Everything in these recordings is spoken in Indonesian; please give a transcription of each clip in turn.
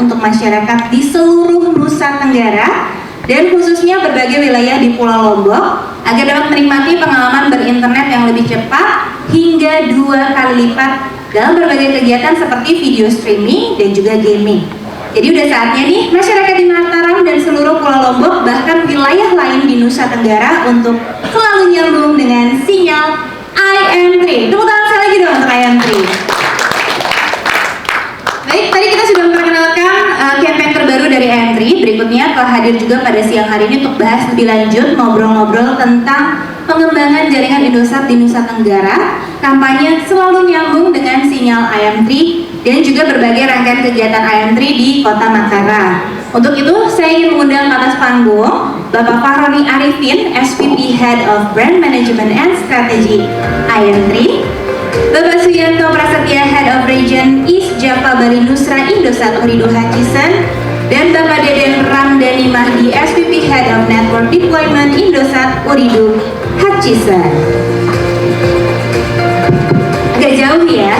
untuk masyarakat di seluruh Nusa Tenggara dan khususnya berbagai wilayah di Pulau Lombok agar dapat menikmati pengalaman berinternet yang lebih cepat hingga 2 kali lipat dalam berbagai kegiatan seperti video streaming dan juga gaming. Jadi udah saatnya nih masyarakat di Mataram dan seluruh Pulau Lombok bahkan wilayah lain di Nusa Tenggara untuk selalu nyambung dengan sinyal IM3. Tepuk tangan sekali lagi dong untuk IM3. Baik, tadi kita sudah memperkenalkan campaign terbaru dari IM3. Berikutnya telah hadir juga pada siang hari ini untuk bahas lebih lanjut, ngobrol-ngobrol tentang pengembangan jaringan Indosat di Nusa Tenggara, kampanye selalu nyambung dengan sinyal IM3 dan juga berbagai rangkaian kegiatan IM3 di Kota Mataram. Untuk itu, saya ingin mengundang ke atas panggung Bapak Fahroni Arifin, SVP Head of Brand Management and Strategy IM3, Bapak Suyanto Prasetya, Head of Region East Java Bali Nusra Indosat Uridu Hutchison, dan Bapak Deden Ramdhani Mahdi, SVP Head of Network Deployment Indosat Uridu Hutchison. Agak jauh ya.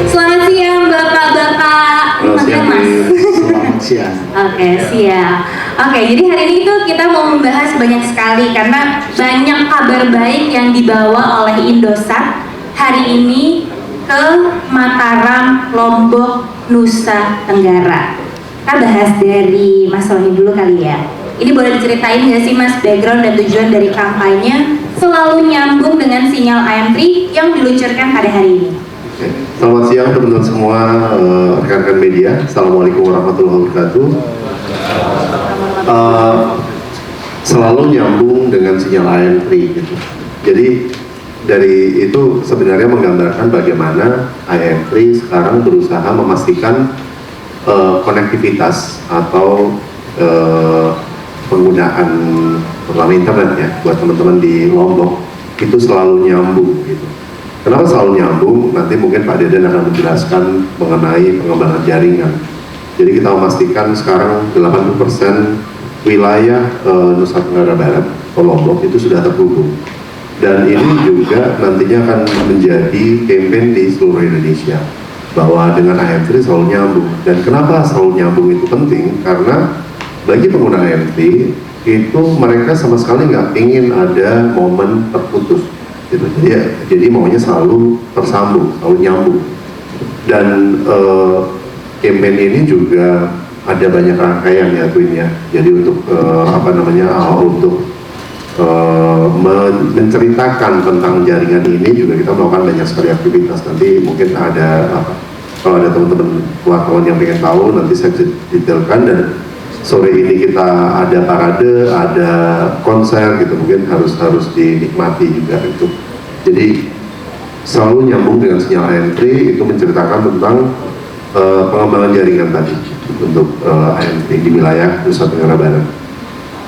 Selamat siang Bapak-bapak. Selamat siang. Oke, siap. Oke, jadi hari ini tuh kita mau membahas banyak sekali karena banyak kabar baik yang dibawa oleh Indosat hari ini ke Mataram, Lombok, Nusa Tenggara. Kita bahas dari Mas Roni dulu kali ya. Ini boleh diceritain nggak sih Mas background dan tujuan dari kampanye selalu nyambung dengan sinyal IM3 yang diluncurkan pada hari ini? Selamat siang teman-teman semua, rekan-rekan media. Assalamualaikum warahmatullahi wabarakatuh. Selalu nyambung dengan sinyal IM3 gitu. Jadi dari itu sebenarnya menggambarkan bagaimana IM3 sekarang berusaha memastikan konektivitas atau penggunaan perlengkapan internet ya buat teman-teman di Lombok itu selalu nyambung gitu. Kenapa selalu nyambung? Nanti mungkin Pak Deden akan menjelaskan mengenai pengembangan jaringan. Jadi kita memastikan sekarang 80% wilayah Nusa Tenggara Barat atau Lombok itu sudah terhubung. Dan ini juga nantinya akan menjadi campaign di seluruh Indonesia bahwa dengan IM3 selalu nyambung. Dan kenapa selalu nyambung itu penting? Karena bagi pengguna IM3 itu mereka sama sekali nggak ingin ada momen terputus gitu. Jadi maunya selalu tersambung, selalu nyambung. Dan campaign ini juga ada banyak rangkaian ya Twin-nya. Jadi untuk untuk menceritakan tentang jaringan ini juga kita melakukan banyak sekali aktivitas. Nanti mungkin ada kalau ada teman-teman wartawan yang ingin tahu nanti saya detailkan. Dan sore ini kita ada parade, ada konser gitu, mungkin harus dinikmati juga itu. Jadi selalu nyambung dengan sinyal IM3 itu menceritakan tentang pengembangan jaringan tadi untuk IM3 di wilayah Nusa Tenggara Barat.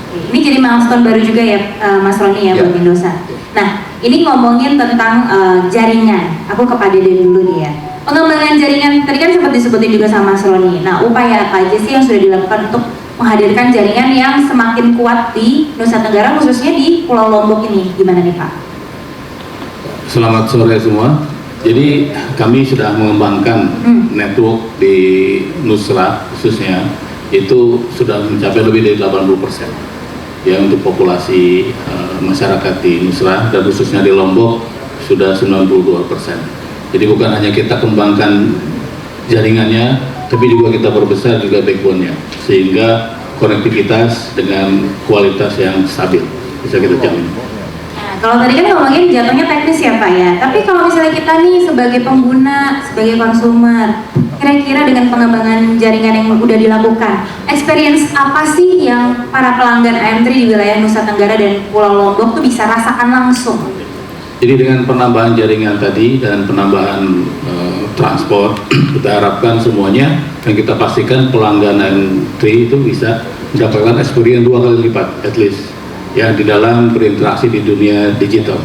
Ini jadi milestone baru juga ya Mas Roni ya buat Indosat. Nah, ini ngomongin tentang jaringan. Aku ke Pak Deden dulu nih ya. Pengembangan jaringan tadi kan sempat disebutin juga sama Mas Roni. Nah, upaya apa aja sih yang sudah dilakukan untuk menghadirkan jaringan yang semakin kuat di Nusa Tenggara khususnya di Pulau Lombok ini? Gimana nih Pak? Selamat sore semua. Jadi kami sudah mengembangkan network di Nusra khususnya itu sudah mencapai lebih dari 80% ya untuk populasi masyarakat di Nusra dan khususnya di Lombok sudah 92%. Jadi bukan hanya kita kembangkan jaringannya, tapi juga kita perbesar juga backbone-nya sehingga konektivitas dengan kualitas yang stabil bisa kita jamin. Kalau tadi kan ngomongin jatuhnya teknis ya Pak ya, tapi kalau misalnya kita nih sebagai pengguna, sebagai konsumer, kira-kira dengan pengembangan jaringan yang udah dilakukan, experience apa sih yang para pelanggan IM3 di wilayah Nusa Tenggara dan Pulau Lombok tuh bisa rasakan langsung? Jadi dengan penambahan jaringan tadi dan penambahan transport, kita harapkan semuanya dan kita pastikan pelanggan IM3 itu bisa mendapatkan experience 2 kali lipat at least ya di dalam berinteraksi di dunia digital,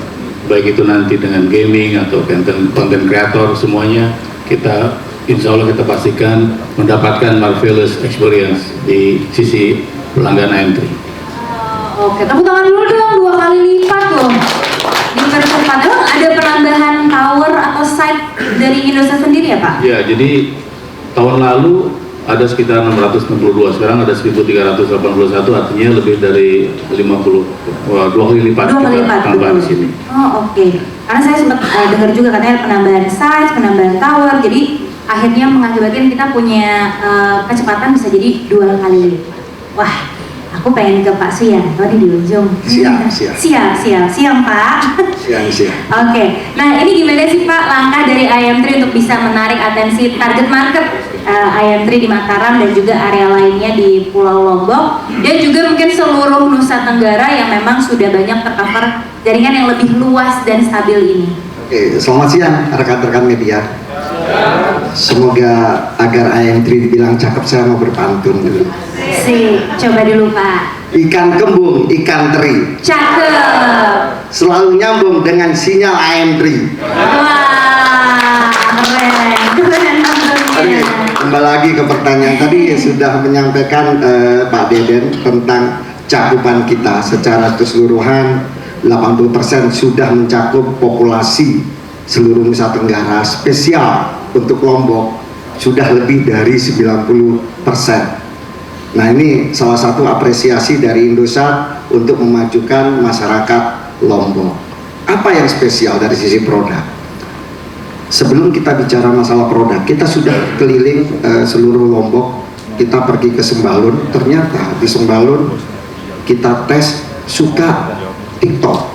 baik itu nanti dengan gaming atau content creator, semuanya kita insya Allah kita pastikan mendapatkan marvelous experience di sisi pelanggan IM3. Oke, tepuk tangan dulu dong, 2 kali lipat loh. Dipercepat. Emang ada penambahan tower atau site dari Indosat sendiri ya Pak? Ya, jadi tahun lalu ada sekitar 662, sekarang ada 1381, artinya lebih dari 50, 2 kali lipat. 2 kali lipat, tambah di betul. sini. Oh oke. Karena saya sempat dengar juga katanya penambahan size, penambahan tower, jadi akhirnya mengakibatkan kita punya kecepatan bisa jadi 2 kali lipat. Wah, aku pengen ke Pak Suyanto nih di ujung. Siap. Siap Pak. Siang. Oke, nah ini gimana sih Pak langkah dari IM3 untuk bisa menarik atensi target market IM3 di Mataram dan juga area lainnya di Pulau Lombok dan juga mungkin seluruh Nusa Tenggara yang memang sudah banyak tercover jaringan yang lebih luas dan stabil ini. Oke, selamat siang rekan-rekan media. Semoga agar IM3 dibilang cakep saya mau berpantun dulu. Coba dulu Pak. Ikan kembung, ikan teri, Cakep. selalu nyambung dengan sinyal IM3. Wah, keren Oke, kembali lagi ke pertanyaan tadi sudah menyampaikan Pak Deden tentang cakupan kita secara keseluruhan 80% sudah mencakup populasi seluruh Nusa Tenggara, spesial untuk Lombok sudah lebih dari 90%. Nah ini salah satu apresiasi dari Indosat untuk memajukan masyarakat Lombok. Apa yang spesial dari sisi produk? Sebelum kita bicara masalah produk, kita sudah keliling seluruh Lombok. Kita pergi ke Sembalun, ternyata di Sembalun kita tes suka TikTok,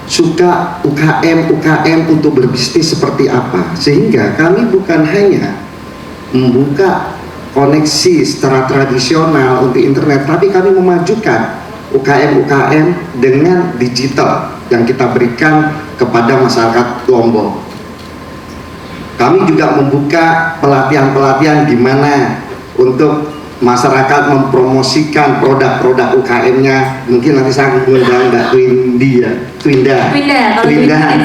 suka UKM untuk berbisnis seperti apa. Sehingga kami bukan hanya membuka koneksi secara tradisional untuk internet, tapi kami memajukan UKM dengan digital yang kita berikan kepada masyarakat Lombok. Kami juga membuka pelatihan-pelatihan di mana untuk masyarakat mempromosikan produk-produk UKM-nya. Mungkin nanti saya mengundang Mbak Twinda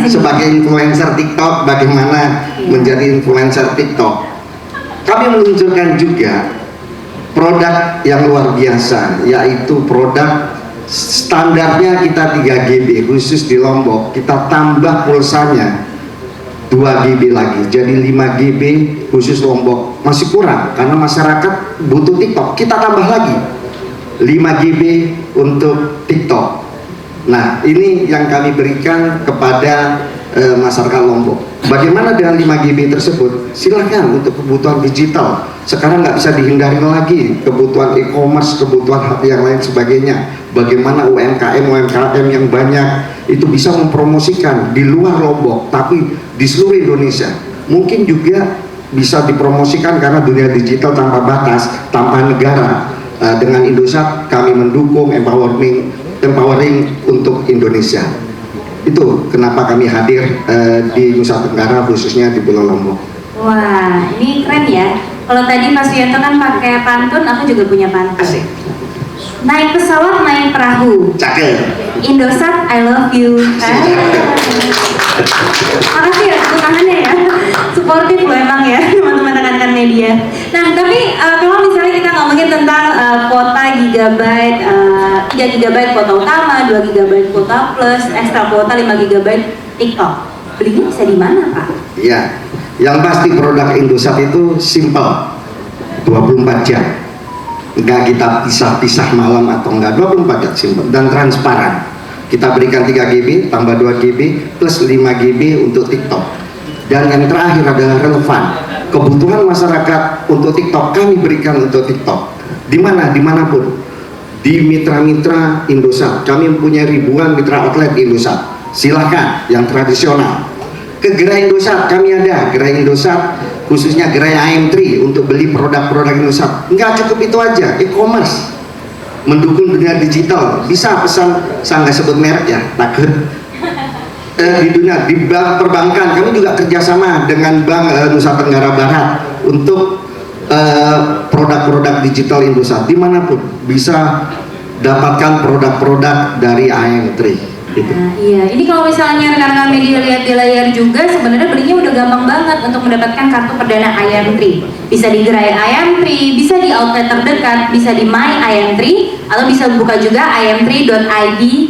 sebagai influencer TikTok, bagaimana menjadi influencer TikTok. Kami meluncurkan juga produk yang luar biasa, yaitu produk standarnya kita 3 GB khusus di Lombok, kita tambah pulsanya 2 GB lagi, jadi 5 GB khusus Lombok. Masih kurang karena masyarakat butuh TikTok, kita tambah lagi 5 GB untuk TikTok. Nah ini yang kami berikan kepada masyarakat Lombok. Bagaimana dengan 5 GB tersebut? Silahkan untuk kebutuhan digital. Sekarang nggak bisa dihindari lagi kebutuhan e-commerce, kebutuhan yang lain sebagainya. Bagaimana UMKM yang banyak itu bisa mempromosikan di luar Lombok, tapi di seluruh Indonesia. Mungkin juga bisa dipromosikan karena dunia digital tanpa batas, tanpa negara. Dengan Indosat kami mendukung empowering untuk Indonesia. Itu kenapa kami hadir di Nusa Tenggara, khususnya di Pulau Lombok. Wah, ini keren ya. Kalau tadi Mas Suyanto kan pakai pantun, aku juga punya pantun. Asik. Naik pesawat, naik perahu. Cakep. Indosat, I love you. Makasih ya, tepuk tangannya ya. Suportif loh emang ya, teman-teman rekan-rekan media. Nah, tapi kalau misalnya kita ngomongin tentang kuota gigabyte, 3 GB kuota utama, 2 GB kuota plus, ekstra kuota 5 GB TikTok. Belinya bisa di mana, Pak? Iya, yang pasti produk Indosat itu simple, 24 jam. Enggak kita pisah-pisah malam atau enggak, 24 jam simple dan transparan. Kita berikan 3 GB tambah 2 GB plus 5 GB untuk TikTok. Dan yang terakhir adalah relevan. Kebutuhan masyarakat untuk TikTok kami berikan untuk TikTok. Di mana? Dimanapun. Di mitra-mitra Indosat. Kami mempunyai ribuan mitra outlet Indosat. Silahkan yang tradisional. Ke gerai Indosat kami ada. Gerai Indosat khususnya gerai IM3 untuk beli produk-produk Indosat. Enggak cukup itu aja, e-commerce. Mendukung dunia digital, bisa pesan, saya nggak sebut merek ya, takut. Di dunia, di bank perbankan, kami juga kerjasama dengan Bank Nusa Tenggara Barat untuk produk-produk digital Indosat. Dimanapun bisa dapatkan produk-produk dari IM3. Gitu. Nah, iya, ini kalau misalnya rekan-rekan media lihat di layar juga sebenarnya belinya udah gampang banget untuk mendapatkan kartu perdana IM3. Bisa di gerai IM3, bisa di outlet terdekat, bisa di My IM3, atau bisa buka juga im3.id/shop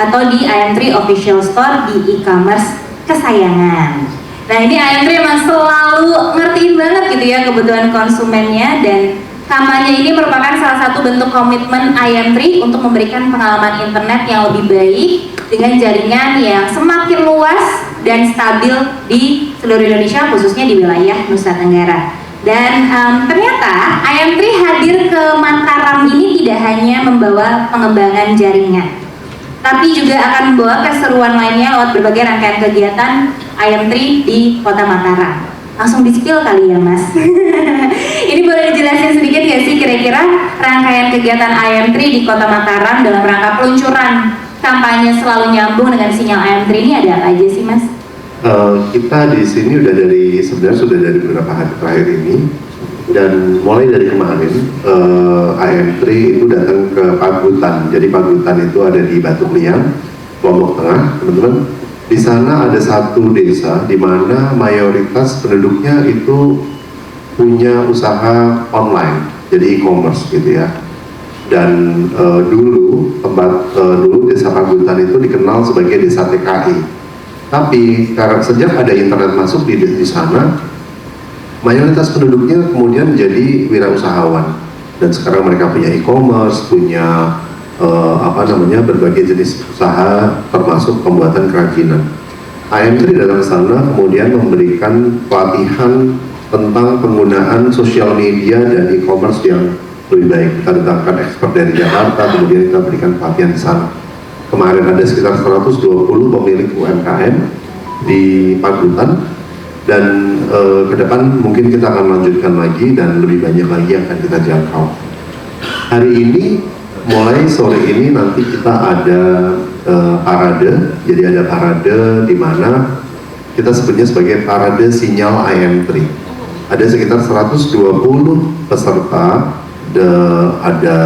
atau di IM3 official store di e-commerce kesayangan. Nah ini IM3 emang selalu ngertiin banget gitu ya kebutuhan konsumennya, dan kampanye ini merupakan salah satu bentuk komitmen IM3 untuk memberikan pengalaman internet yang lebih baik dengan jaringan yang semakin luas dan stabil di seluruh Indonesia, khususnya di wilayah Nusa Tenggara. Dan ternyata IM3 hadir ke Mataram ini tidak hanya membawa pengembangan jaringan, tapi juga akan membawa keseruan lainnya lewat berbagai rangkaian kegiatan IM3 di Kota Mataram. Langsung di-spill kali ya Mas. Ini boleh dijelasin sedikit ya sih kira-kira rangkaian kegiatan IM3 di Kota Mataram dalam rangka peluncuran kampanye selalu nyambung dengan sinyal IM3 ini ada apa aja sih Mas? Kita di sini sebenarnya sudah dari beberapa hari terakhir ini, dan mulai dari kemarin IM3 itu datang ke Pagutan. Jadi Pagutan itu ada di Batu Liang, Lombok Tengah, teman-teman. Di sana ada satu desa di mana mayoritas penduduknya itu punya usaha online, jadi e-commerce gitu ya. Dan dulu desa Pagutan itu dikenal sebagai desa TKI. Tapi karena sejak ada internet masuk di sana, mayoritas penduduknya kemudian menjadi wirausahawan, dan sekarang mereka punya e-commerce, punya berbagai jenis usaha termasuk pembuatan kerajinan. IM3 dalam sana kemudian memberikan pelatihan tentang penggunaan sosial media dan e-commerce yang lebih baik. Kita datangkan expert dari Jakarta, kemudian kita berikan pelatihan di sana. Kemarin ada sekitar 120 pemilik UMKM di Pagutan, dan ke depan mungkin kita akan lanjutkan lagi dan lebih banyak lagi yang akan kita jangkau. Hari ini, mulai sore ini nanti kita ada parade. Jadi ada parade di mana kita sebutnya sebagai parade sinyal IM3. Ada sekitar 120 peserta, ada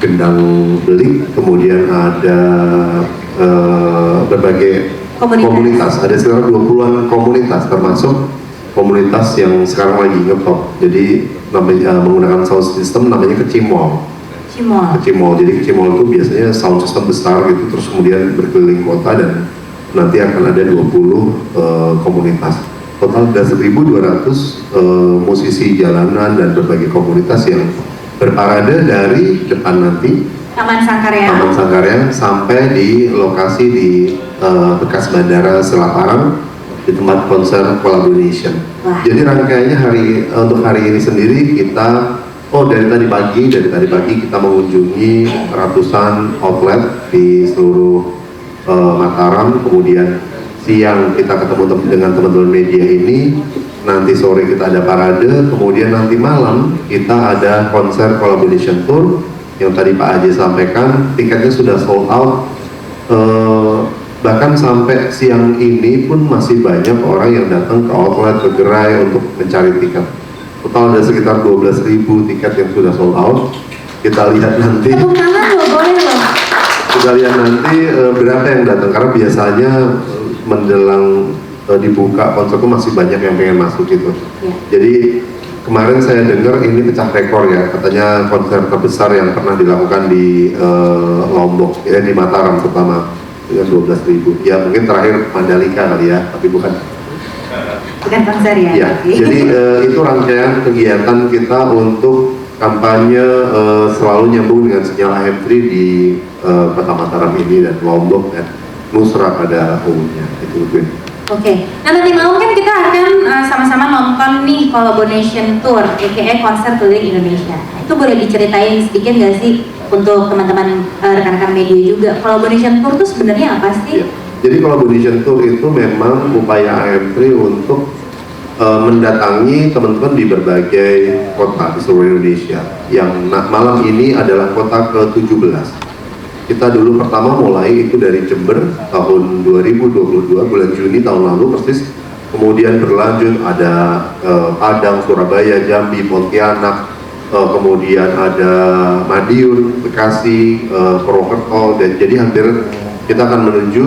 gendang belik, kemudian ada berbagai komunitas. Ada sekitar 20-an komunitas, termasuk komunitas yang sekarang lagi ngetop. Jadi menggunakan sound system namanya Kecimol. Jadi Kecimol itu biasanya sound system besar gitu, terus kemudian berkeliling kota, dan nanti akan ada 20 komunitas. Total ada 1.200 musisi jalanan dan berbagai komunitas yang berparade dari depan nanti Taman Sangkaryang sampai di lokasi di bekas Bandara Selaparang di tempat konser Collaboration. Jadi rangkaiannya untuk hari ini sendiri kita dari tadi pagi kita mengunjungi ratusan outlet di seluruh Mataram, kemudian siang kita ketemu dengan teman-teman media ini. Nanti sore kita ada parade, kemudian nanti malam kita ada konser Collaboration Tour yang tadi Pak Aji sampaikan, tiketnya sudah sold out. Bahkan sampai siang ini pun masih banyak orang yang datang ke outlet, ke gerai untuk mencari tiket. Total ada sekitar 12.000 tiket yang sudah sold out. Kita lihat nanti. Kita lihat nanti berapa yang datang, karena biasanya menjelang dibuka konser itu masih banyak yang pengen masuk gitu. Jadi kemarin saya dengar ini pecah rekor ya, katanya konser terbesar yang pernah dilakukan di Lombok, di Mataram terutama, dengan 12.000. Ya mungkin terakhir Mandalika kali ya, tapi bukan konser ya. Ya, jadi itu rangkaian kegiatan kita untuk kampanye selalu nyambung dengan sinyal IM3 di Kota Mataram ini dan Lombok dan Nusra pada umumnya. Itu Oke, nah nanti malam kan kita akan sama-sama nonton nih Collaboration Tour, aka konser keliling Indonesia. Itu boleh diceritain sedikit nggak sih untuk teman-teman rekan-rekan media juga? Collaboration Tour itu sebenarnya apa sih? Ya. Jadi Collaboration Tour itu memang upaya IM3 untuk mendatangi teman-teman di berbagai kota di seluruh Indonesia. Yang malam ini adalah kota ke-17. Kita dulu pertama mulai itu dari Jember tahun 2022, bulan Juni tahun lalu persis. Kemudian berlanjut ada Padang, Surabaya, Jambi, Pontianak, kemudian ada Madiun, Bekasi, Purwokerto, dan jadi hampir kita akan menuju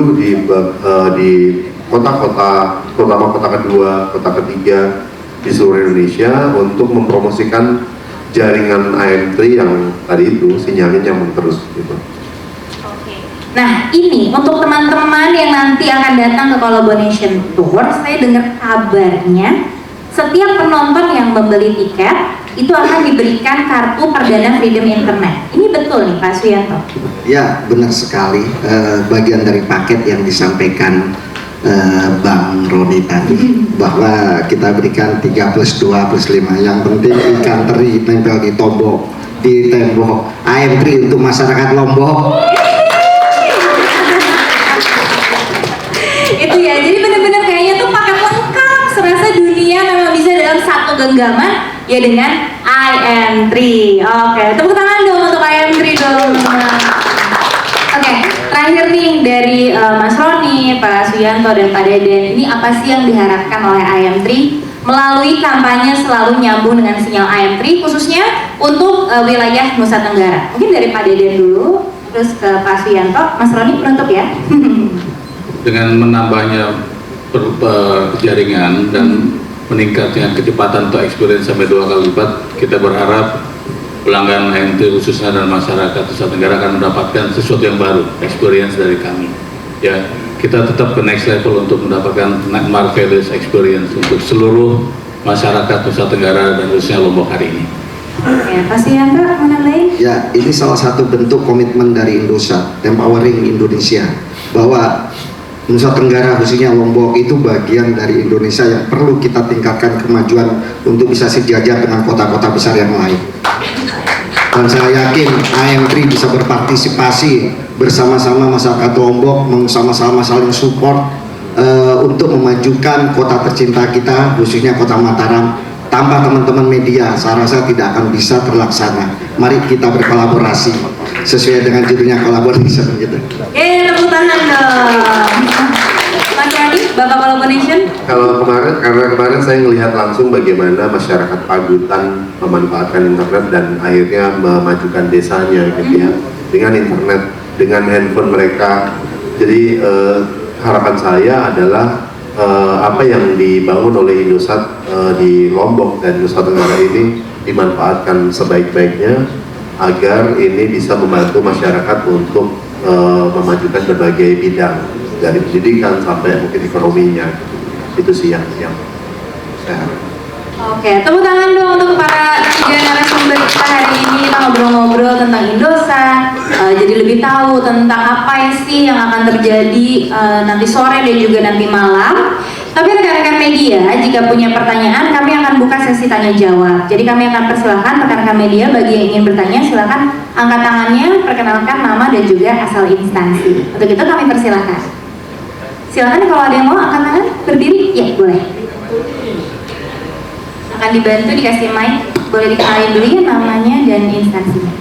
di kota-kota, terutama kota kedua, kota ketiga di seluruh Indonesia untuk mempromosikan jaringan IM3 yang tadi itu sinyalnya nyambung terus gitu. Nah ini untuk teman-teman yang nanti akan datang ke Collaboration Tour, saya dengar kabarnya setiap penonton yang membeli tiket itu akan diberikan kartu perdana Freedom Internet. Ini betul nih Pak Suyanto? Ya, benar sekali. Bagian dari paket yang disampaikan Bang Roni tadi, bahwa kita berikan 3+2+5. Yang penting ikan teri nempel di tembok AM3 untuk masyarakat Lombok. Itu ya, jadi benar-benar kayaknya tuh paket lengkap, serasa dunia memang bisa dalam satu genggaman ya dengan IM3. Oke, tepuk tangan dong untuk IM3 dong. Oke, terakhir nih dari Mas Roni, Pak Suyanto, dan Pak Deden, ini apa sih yang diharapkan oleh IM3 melalui kampanye selalu nyambung dengan sinyal IM3 khususnya untuk wilayah Nusa Tenggara? Mungkin dari Pak Deden dulu, terus ke Pak Suyanto. Mas Roni penutup ya. Dengan menambahnya jaringan dan meningkatnya kecepatan untuk experience sampai 2 kali lipat, kita berharap pelanggan IM3 khususnya dan masyarakat Nusa Tenggara akan mendapatkan sesuatu yang baru, experience dari kami. Ya, kita tetap ke next level untuk mendapatkan marvelous experience untuk seluruh masyarakat Nusa Tenggara dan khususnya Lombok hari ini. Ya, Pak Suyanto menambahin? Ya, ini salah satu bentuk komitmen dari Indosat, Empowering Indonesia, bahwa Nusa Tenggara khususnya Lombok itu bagian dari Indonesia yang perlu kita tingkatkan kemajuan untuk bisa sejajar dengan kota-kota besar yang lain. Dan saya yakin IM3 bisa berpartisipasi bersama-sama masyarakat Lombok, sama-sama saling support untuk memajukan kota tercinta kita, khususnya kota Mataram. Tanpa teman-teman media, saya rasa tidak akan bisa terlaksana. Mari kita berkolaborasi sesuai dengan judulnya collaboration gitu. Tepuk tangan dong. Mas Yadi, Bapak Collaboration? Kalau kemarin saya melihat langsung bagaimana masyarakat Pagutan memanfaatkan internet dan akhirnya memajukan desanya gitu ya, dengan internet, dengan handphone mereka. Jadi harapan saya adalah apa yang dibangun oleh Indosat di Lombok dan Nusa Tenggara ini dimanfaatkan sebaik-baiknya agar ini bisa membantu masyarakat untuk memajukan berbagai bidang dari pendidikan sampai mungkin ekonominya. Itu sih yang saya harapkan. Oke, tepuk tangan dong untuk para tiga narasumber kita hari ini. Kita ngobrol-ngobrol tentang Indosat, jadi lebih tahu tentang apa sih yang akan terjadi nanti sore dan juga nanti malam. Tapi rekan-rekan media, jika punya pertanyaan, kami akan buka sesi tanya jawab. Jadi kami akan persilahkan rekan-rekan media bagi yang ingin bertanya, silakan angkat tangannya, perkenalkan nama dan juga asal instansi. Untuk itu kami persilahkan. Silakan kalau ada yang mau angkat tangan, berdiri, ya boleh. Akan dibantu dikasih mic, boleh dikenalin dulu ya namanya dan instansinya.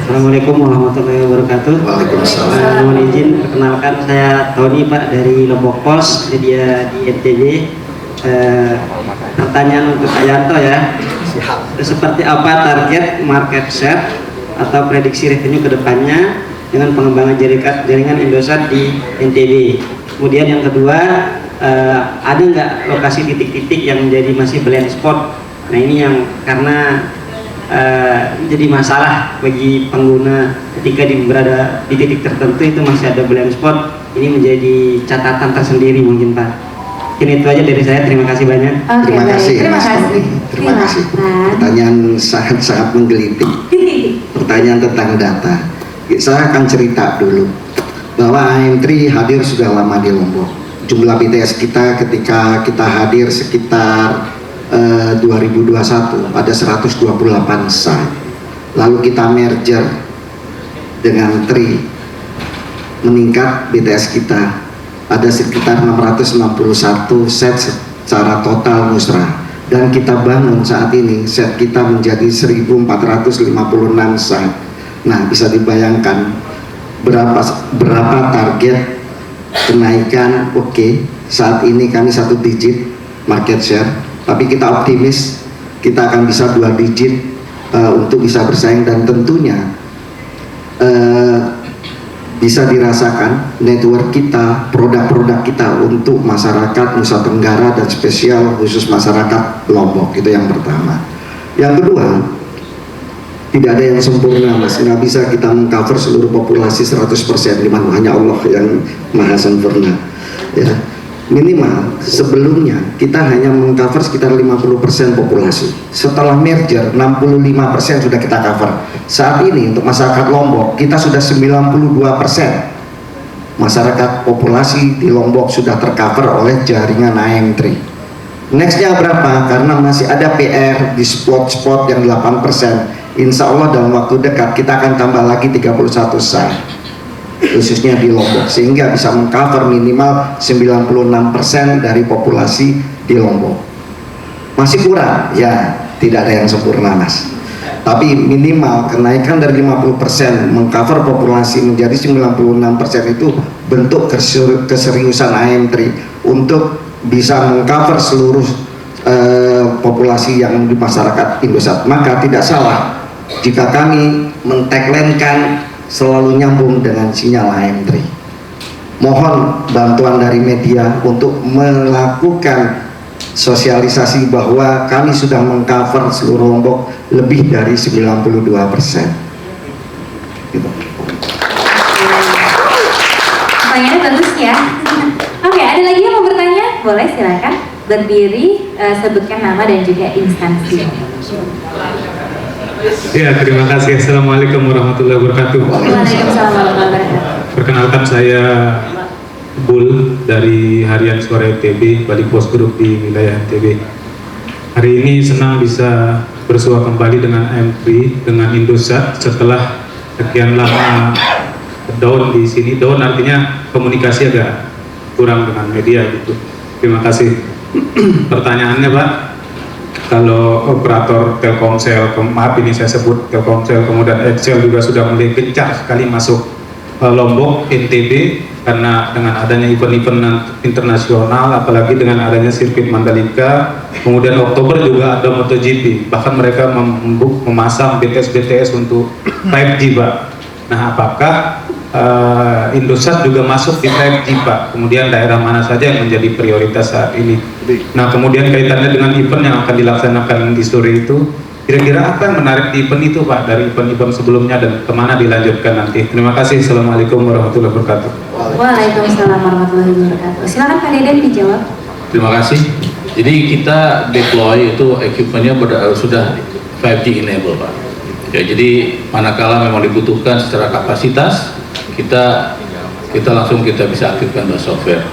Assalamualaikum warahmatullahi wabarakatuh. Waalaikumsalam. Mohon izin perkenalkan, saya Tony Pak dari Lombok Pos, dia di NTB. Pertanyaan untuk Pak Yanto ya. Seperti apa target market share atau prediksi revenue ke depannya dengan pengembangan jaringan Indosat di NTB? Kemudian yang kedua, ada nggak lokasi titik-titik yang menjadi masih blind spot? Nah ini yang karena jadi masalah bagi pengguna ketika berada di titik tertentu itu masih ada blind spot. Ini menjadi catatan tersendiri mungkin Pak. Ini itu aja dari saya, terima kasih banyak. Terima kasih, Terima Mas kasih. Tony. Terima kasih. Pertanyaan sangat menggelitik. Pertanyaan tentang data. Saya akan cerita dulu bahwa IM3 hadir sudah lama di Lombok. Jumlah BTS kita ketika kita hadir sekitar 2021 ada 128 site. Lalu kita merger dengan Tri, meningkat BTS kita ada sekitar 661 set secara total musrah, dan kita bangun saat ini set kita menjadi 1456 site. Nah, bisa dibayangkan berapa target kenaikan. Oke, saat ini kami 1 digit market share, tapi kita optimis kita akan bisa 2 digit untuk bisa bersaing, dan tentunya bisa dirasakan network kita, produk-produk kita untuk masyarakat Nusa Tenggara dan spesial khusus masyarakat Lombok. Itu yang pertama. Yang kedua, tidak ada yang sempurna Mas, nggak bisa kita mengcover seluruh populasi 100%, di mana hanya Allah yang maha sempurna ya. Minimal sebelumnya kita hanya mengcover sekitar 50% populasi. Setelah merger 65% sudah kita cover. Saat ini untuk masyarakat Lombok kita sudah 92% masyarakat populasi di Lombok sudah tercover oleh jaringan AM3. Nextnya berapa? Karena masih ada PR di spot-spot yang 8%. Insya Allah dalam waktu dekat kita akan tambah lagi 31 site khususnya di Lombok, sehingga bisa mengcover minimal 96% dari populasi di Lombok. Masih kurang? Ya, tidak ada yang sempurna Mas, tapi minimal kenaikan dari 50% mengcover populasi menjadi 96% itu bentuk keseriusan AM3 untuk bisa mengcover seluruh populasi yang di masyarakat Indosat. Maka tidak salah jika kami men-tagline-kan selalu nyambung dengan sinyal AM3. Mohon bantuan dari media untuk melakukan sosialisasi bahwa kami sudah mengcover seluruh Lombok lebih dari 92%. Gitu. Pertanyaannya bagus ya. Oke, ada lagi yang mau bertanya? Boleh, silakan berdiri, sebutkan nama dan juga instansi. Ya, terima kasih. Assalamualaikum warahmatullahi wabarakatuh. Waalaikumsalam warahmatullahi wabarakatuh. Perkenalkan, saya Bul dari Harian Suara NTB, Bali Post Group di wilayah NTB. Hari ini senang bisa bersua kembali dengan AM3, dengan Indosat setelah sekian lama down di sini. Down artinya komunikasi agak kurang dengan media gitu. Terima kasih. Pertanyaannya Pak, kalau operator Telkomsel, maaf ini saya sebut Telkomsel, kemudian Excel juga sudah mulai gencar sekali masuk Lombok, NTB, karena dengan adanya event-event internasional, apalagi dengan adanya sirkuit Mandalika, kemudian Oktober juga ada MotoGP, bahkan mereka memasang BTS untuk 5G Pak. Nah, apakah Indosat juga masuk di 5G Pak? Kemudian daerah mana saja yang menjadi prioritas saat ini? Nah, kemudian kaitannya dengan event yang akan dilaksanakan di sore itu, kira-kira apa yang menarik di event itu Pak, dari event-event sebelumnya dan kemana dilanjutkan nanti? Terima kasih. Assalamualaikum warahmatullahi wabarakatuh. Waalaikumsalam warahmatullahi wabarakatuh. Silakan Pak Deden dijawab. Terima kasih. Jadi kita deploy itu equipmentnya sudah 5G enable Pak. Ya, jadi manakala memang dibutuhkan secara kapasitas, kita langsung kita bisa aktifkan software.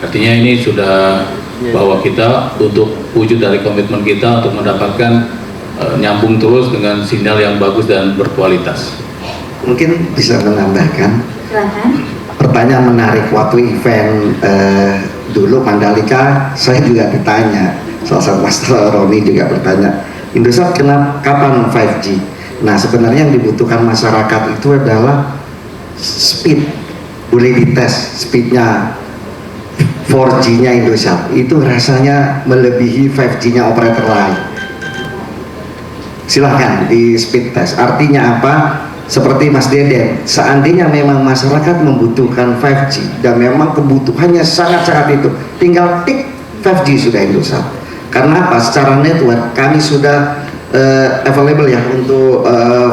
Artinya ini sudah bahwa kita untuk wujud dari komitmen kita untuk mendapatkan nyambung terus dengan sinyal yang bagus dan berkualitas. Mungkin bisa menambahkan. Silakan. Pertanyaan menarik, waktu event dulu Mandalika saya juga ditanya, salah satu Mas Roni juga bertanya, Indosat kapan 5G? Nah, sebenarnya yang dibutuhkan masyarakat itu adalah speed, boleh dites speednya 4G-nya Indosat itu rasanya melebihi 5G-nya operator lain. Silahkan di speed test. Artinya apa? Seperti Mas Deden, seandainya memang masyarakat membutuhkan 5G dan memang kebutuhannya sangat-sangat itu, tinggal tik 5G sudah Indosat. Karena apa? Secara network kami sudah available ya untuk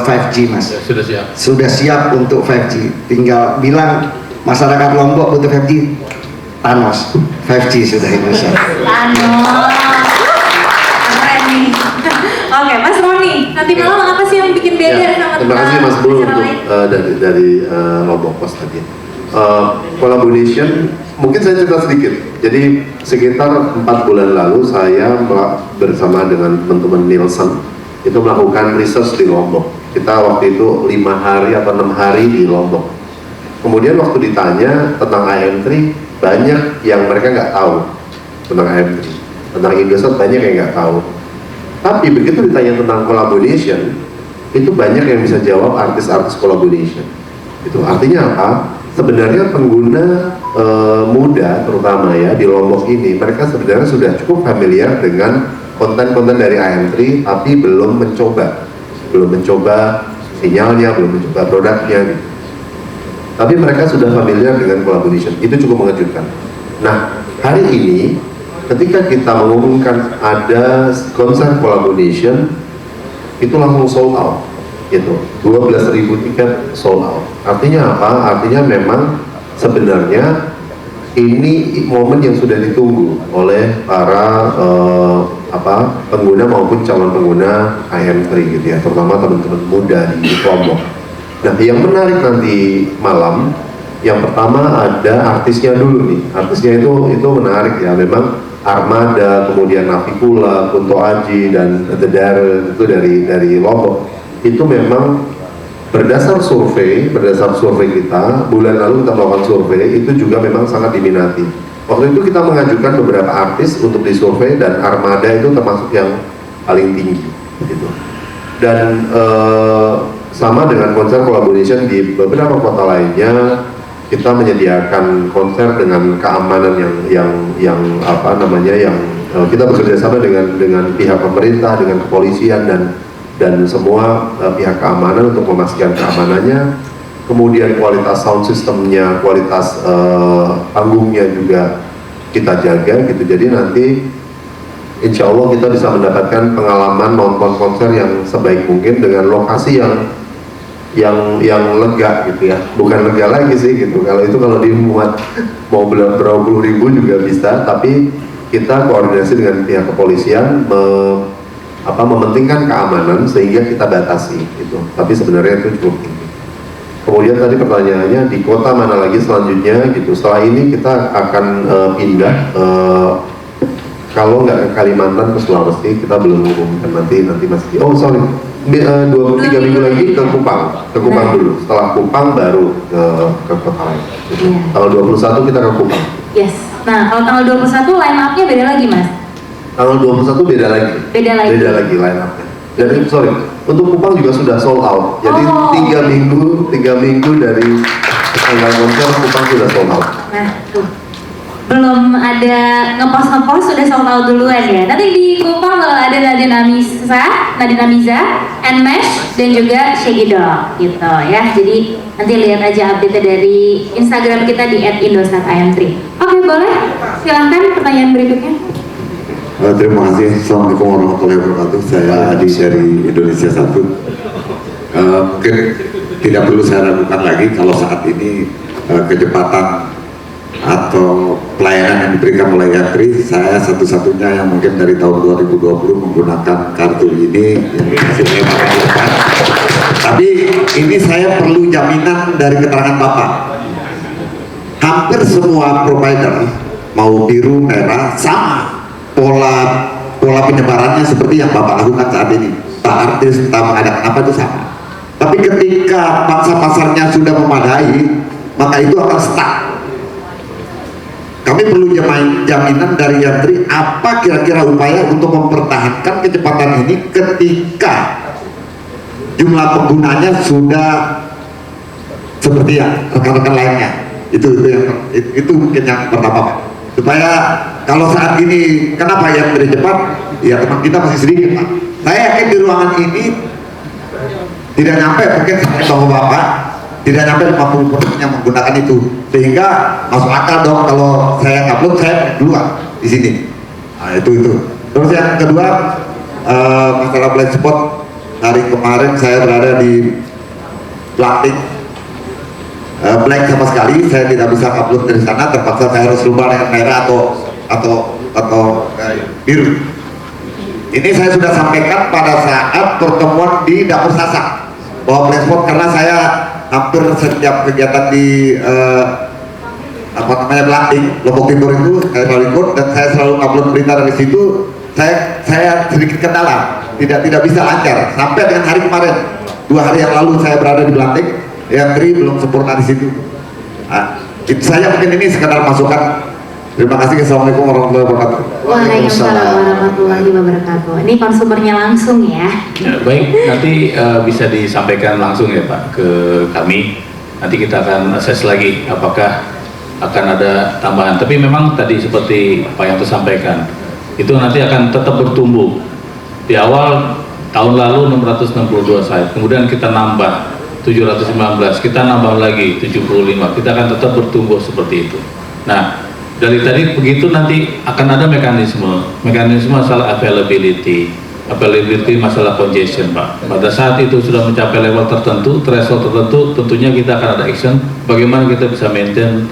5G Mas. Sudah siap. Sudah siap untuk 5G. Tinggal bilang masyarakat Lombok butuh 5G, Thanos, 5G sudah Indosat. Thanos. Keren nih. Oke, Mas Roni, nanti malam apa sih yang bikin beda Ya, sama terima kasih Mas Bul acara untuk lain? dari Lombok Post tadi. Collaboration, mungkin saya cerita sedikit. Jadi sekitar 4 bulan lalu saya bersama dengan teman-teman Nielsen itu melakukan research di Lombok. Kita waktu itu 5 hari atau 6 hari di Lombok. Kemudian waktu ditanya tentang AM3, banyak yang mereka nggak tahu tentang AM3, tentang Indosat banyak yang nggak tahu. Tapi begitu ditanya tentang collaboration, itu banyak yang bisa jawab artis-artis collaboration. Itu artinya apa? Sebenarnya pengguna muda terutama ya di Lombok ini, mereka sebenarnya sudah cukup familiar dengan konten-konten dari AM3, tapi belum mencoba sinyalnya, belum mencoba produknya. Gitu. Tapi mereka sudah familiar dengan collaboration, itu cukup mengejutkan. Nah, hari ini ketika kita mengumumkan ada konser collaboration, itu langsung sold out. Itu 12.000 tiket sold out. Artinya apa? Artinya memang sebenarnya ini momen yang sudah ditunggu oleh para pengguna maupun calon pengguna IM3 gitu ya, terutama teman-teman muda di Lombok. Nah, yang menarik nanti malam, yang pertama ada artisnya dulu nih. Artisnya itu menarik ya, memang Armada, kemudian Navikula, Kunto Aji, dan The Darren itu dari Lombok. Itu memang berdasar survei kita, bulan lalu kita melakukan survei, itu juga memang sangat diminati. Waktu itu kita mengajukan beberapa artis untuk disurvei dan Armada itu termasuk yang paling tinggi gitu. Dan sama dengan konser collaboration di beberapa kota lainnya, kita menyediakan konser dengan keamanan yang kita bekerja sama dengan pihak pemerintah, dengan kepolisian dan semua pihak keamanan untuk memastikan keamanannya. Kemudian kualitas sound systemnya, kualitas panggungnya juga kita jaga gitu. Jadi nanti insya Allah kita bisa mendapatkan pengalaman nonton konser yang sebaik mungkin dengan lokasi yang lega gitu ya, bukan lega lagi sih gitu. Kalau dimuat mau berapa puluh ribu juga bisa, tapi kita koordinasi dengan pihak kepolisian mementingkan keamanan sehingga kita batasi gitu. Tapi sebenarnya itu cukup tinggi. Kemudian tadi pertanyaannya di kota mana lagi selanjutnya gitu. Setelah ini kita akan pindah kalau nggak ke Kalimantan, ke Sulawesi. Kita belum mengumumkan, nanti masih 2-3 minggu lagi ke Kupang dulu. Setelah Kupang baru ke kota lain. Tanggal 21 kita ke Kupang. Yes. Nah, kalau tanggal 21 line up-nya beda lagi, Mas? Tanggal 21 beda lagi line up-nya. Jadi untuk Kupang juga sudah sold out. Jadi 3 minggu dari tanggal konser Kupang sudah sold out. Nah, tuh. Belum ada ngepost sudah sold out duluan ya. Nanti di Kupang ada Nadine Amiza, Nmesh, dan juga Shaggy Dog gitu ya. Jadi nanti lihat aja update dari Instagram kita di @indosat-im3. Oke, boleh? Silahkan pertanyaan berikutnya. Terima kasih. Assalamualaikum warahmatullahi wabarakatuh. Saya Adi dari Indonesia 1. Mungkin tidak perlu saya ragukan lagi kalau saat ini kecepatan atau pelayanan yang diberikan oleh IM3, saya satu-satunya yang mungkin dari tahun 2020 menggunakan kartu ini yang hasilnya mengatakan. Tapi ini saya perlu jaminan dari keterangan Bapak. Hampir semua provider mau biru, merah, sama pola penyebarannya seperti yang Bapak lakukan saat ini. Tak artis, tak mengadakan apa itu sama. Tapi ketika pangsa pasarnya sudah memadai, maka itu akan stuck. Kami perlu jaminan dari IM3 apa kira-kira upaya untuk mempertahankan kecepatan ini ketika jumlah penggunanya sudah seperti yang rekan-rekan lainnya. Itu mungkin yang pertama, supaya kalau saat ini kenapa IM3 cepat, ya teman kita masih sedikit Pak. Saya yakin di ruangan ini tidak nyampe mungkin sampai Bapak tidak nyampe 50% yang menggunakan itu, sehingga masuk akal dong kalau saya upload saya keluar di sini. Nah, itu. Terus yang kedua, masalah blind spot. Hari kemarin saya berada di Blackpink, blank sama sekali, saya tidak bisa upload dari sana, terpaksa saya harus rubah dengan merah atau biru. Ini saya sudah sampaikan pada saat pertemuan di Dapur Sasak bahwa blind spot, karena saya hampir setiap kegiatan di Blackpink Lombok Timur itu saya selalu ikut dan saya selalu upload berita dari situ. Saya sedikit kendala, tidak bisa lancar sampai dengan hari kemarin, 2 hari yang lalu saya berada di Blackpink, yang belum sempurna di situ. Itu saja, mungkin ini sekedar masukan. Terima kasih. Assalamualaikum warahmatullahi wabarakatuh. Waalaikumsalam warahmatullahi wabarakatuh. Ini konsumernya langsung ya. Baik, nanti bisa disampaikan langsung ya Pak ke kami. Nanti kita akan assess lagi apakah akan ada tambahan. Tapi memang tadi seperti Pak yang tersampaikan, itu nanti akan tetap bertumbuh. Di awal tahun lalu 662 site, kemudian kita nambah 719, kita nambah lagi 75, kita akan tetap bertumbuh seperti itu. Nah, dari tadi begitu nanti akan ada mekanisme soal availability, availability, masalah congestion, Pak. Pada saat itu sudah mencapai level tertentu, threshold tertentu, tentunya kita akan ada action. Bagaimana kita bisa maintain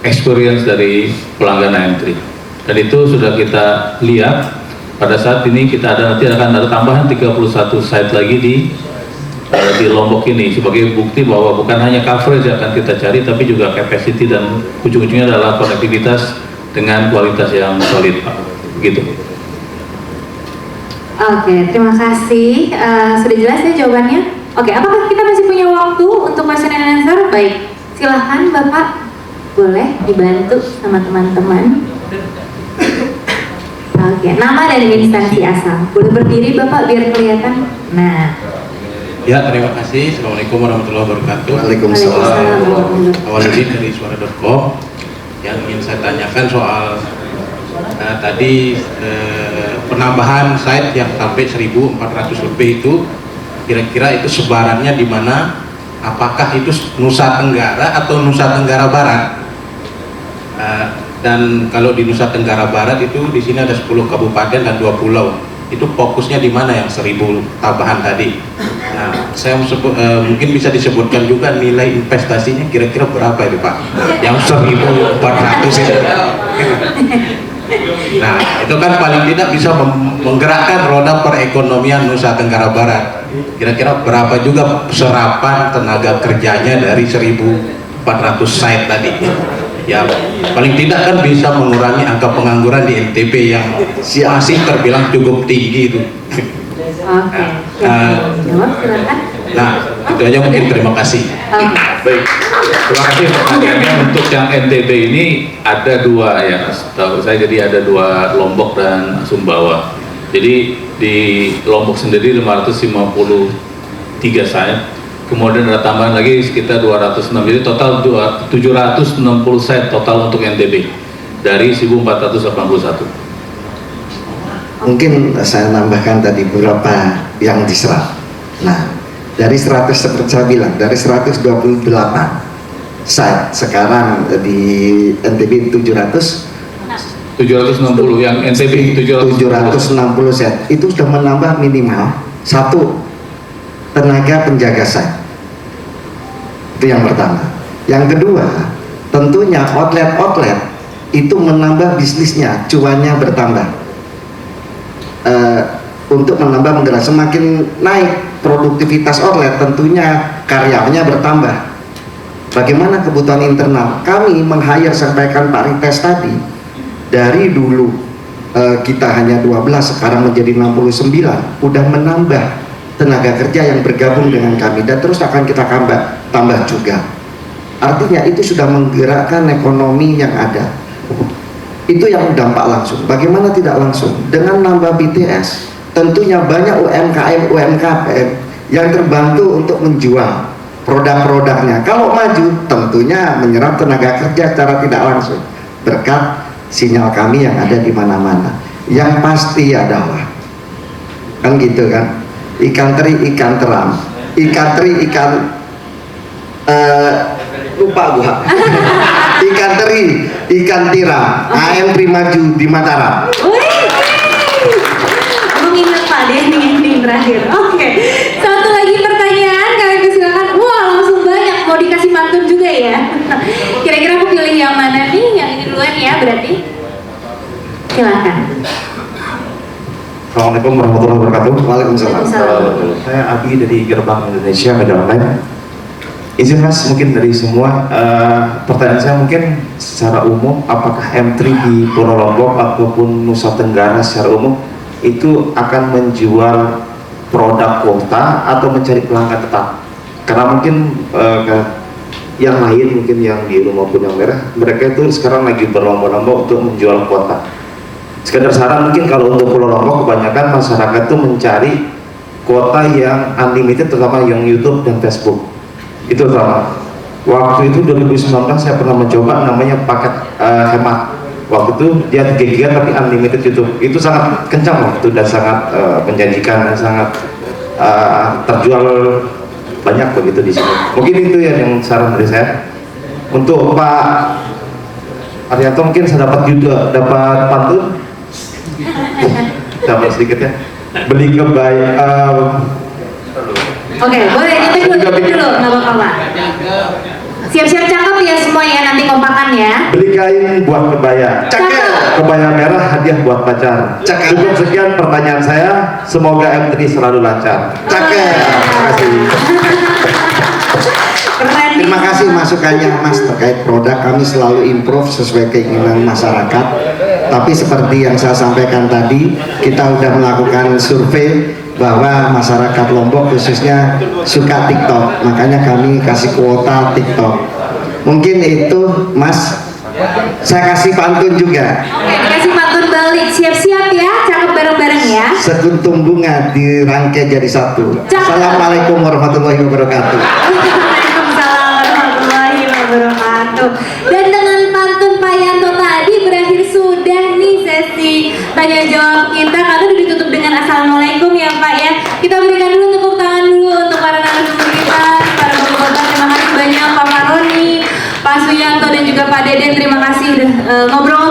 experience dari pelanggan AM3. Dan itu sudah kita lihat. Pada saat ini kita nanti akan ada tambahan 31 site lagi di Lombok ini sebagai bukti bahwa bukan hanya coverage yang akan kita cari, tapi juga capacity dan ujung-ujungnya adalah konektivitas dengan kualitas yang solid, Pak. Begitu. Oke, terima kasih. Sudah jelas ya jawabannya? Oke, apakah kita masih punya waktu untuk question and answer? Baik, silahkan Bapak. Boleh dibantu sama teman-teman. Oke, nama dan instansi asal. Boleh berdiri Bapak biar kelihatan. Nah. Ya, terima kasih. Assalamualaikum warahmatullahi wabarakatuh. Waalaikumsalam. Awaludin dari suara.com. Yang ingin saya tanyakan soal tadi penambahan site yang sampai 1.400 lebih itu, kira-kira itu sebarannya di mana? Apakah itu Nusa Tenggara atau Nusa Tenggara Barat? Dan kalau di Nusa Tenggara Barat itu di sini ada 10 kabupaten dan 2 pulau. Itu fokusnya di mana yang 1.000 tambahan tadi? Nah, saya mungkin bisa disebutkan juga nilai investasinya kira-kira berapa itu Pak? Yang 1.400 itu. Nah, itu kan paling tidak bisa menggerakkan roda perekonomian Nusa Tenggara Barat. Kira-kira berapa juga serapan tenaga kerjanya dari 1.400 site tadi? Ya, paling tidak kan bisa mengurangi angka pengangguran di NTB yang masih terbilang cukup tinggi itu. Oke. Jawab silakan. Nah, itu aja mungkin. Terima kasih. Baik, terima kasih pertanyaannya. Untuk yang NTB ini ada dua ya, setahu saya, jadi ada 2 Lombok dan Sumbawa. Jadi di Lombok sendiri 553 site. Kemudian ada tambahan lagi sekitar 206, jadi total 760 site total untuk NTB dari 1481. Mungkin saya nambahkan tadi beberapa yang diserap. Nah, dari 100 seperti saya bilang, dari 128 site sekarang di NTB 760, yang NTB 760 set itu sudah menambah minimal 1 tenaga penjaga site. Itu yang pertama. Yang kedua, tentunya outlet itu menambah bisnisnya, cuannya bertambah. Untuk menambah menggerak, semakin naik produktivitas outlet, tentunya karyawannya bertambah. Bagaimana kebutuhan internal? Kami meng-hire, sampaikan Pak Rites tadi, dari dulu kita hanya 12, sekarang menjadi 69, udah menambah tenaga kerja yang bergabung dengan kami, dan terus akan kita tambah juga. Artinya itu sudah menggerakkan ekonomi yang ada. Itu yang dampak langsung. Bagaimana tidak langsung? Dengan nambah BTS, tentunya banyak UMKM yang terbantu untuk menjual produk-produknya. Kalau maju, tentunya menyerap tenaga kerja secara tidak langsung berkat sinyal kami yang ada di mana-mana. Yang pasti adalah kan gitu kan, ikan teri, ikan teram, ikan teri, lupa gua. Ikan teri, ikan tiram, AM3 maju di Mataram. Mengingat Pak Denny yang terakhir. Oke. Satu lagi pertanyaan, kalian silakan. Wah, langsung banyak. Mau dikasih pantun juga ya? Kira-kira aku pilih yang mana nih? Yang ini duluan ya berarti. Silakan. Assalamualaikum warahmatullahi wabarakatuh. Waalaikumsalam. Saya Abi dari Gerbang Indonesia Media Online. Izin Mas, mungkin dari semua pertanyaan saya mungkin secara umum, apakah M3 di Pulau Lombok ataupun Nusa Tenggara secara umum itu akan menjual produk kuota atau mencari pelanggan tetap? Karena mungkin yang lain, mungkin yang biru maupun yang merah, mereka itu sekarang lagi berlomba-lomba untuk menjual kuota. Sekedar saran, mungkin kalau untuk Pulau Lombok kebanyakan masyarakat itu mencari kuota yang unlimited, terutama yang YouTube dan Facebook. Itu sama. Waktu itu 2019 saya pernah mencoba namanya paket hemat. Waktu itu dia 3 GB tapi unlimited YouTube. Itu sangat kencang waktu itu dan sangat menjanjikan dan sangat terjual banyak begitu di sini. Mungkin itu ya yang saran dari saya. Untuk Pak Arianto mungkin saya dapat pantun. Dapat sedikit ya. beli kebaya. Oke, boleh nyetik dulu, nggak apa-apa Pak. Siap-siap cakep ya semua ya, nanti kompakan ya. Beli kain buat kebaya. Cakep. Kebaya merah hadiah buat pacar. Cakep. Cukup sekian pertanyaan saya. Semoga M3 selalu lancar. Cakep. Terima kasih. Keren. Terima kasih masukannya Mas terkait produk, kami selalu improve sesuai keinginan masyarakat. Tapi seperti yang saya sampaikan tadi, kita sudah melakukan survei bahwa masyarakat Lombok khususnya suka TikTok, makanya kami kasih kuota TikTok. Mungkin itu Mas, saya kasih pantun juga. Oke, dikasih pantun balik. Siap-siap ya, cakep bareng-bareng ya. Sekuntum bunga dirangkai jadi satu. Cakep. Assalamualaikum warahmatullahi wabarakatuh. Waalaikumsalam warahmatullahi wabarakatuh. Dan dengan pantun Pak Yanto tadi berakhir sudah nih sesi tanya jawab kita, karena udah ditutup dengan assalamualaikum ya Pak ya. Kita berikan dulu tepuk tangan dulu untuk para narasumber kita, para bapak-bapak. Terima kasih banyak Pak Faroni, Pak Suyanto dan juga Pak Deden. Terima kasih udah ngobrol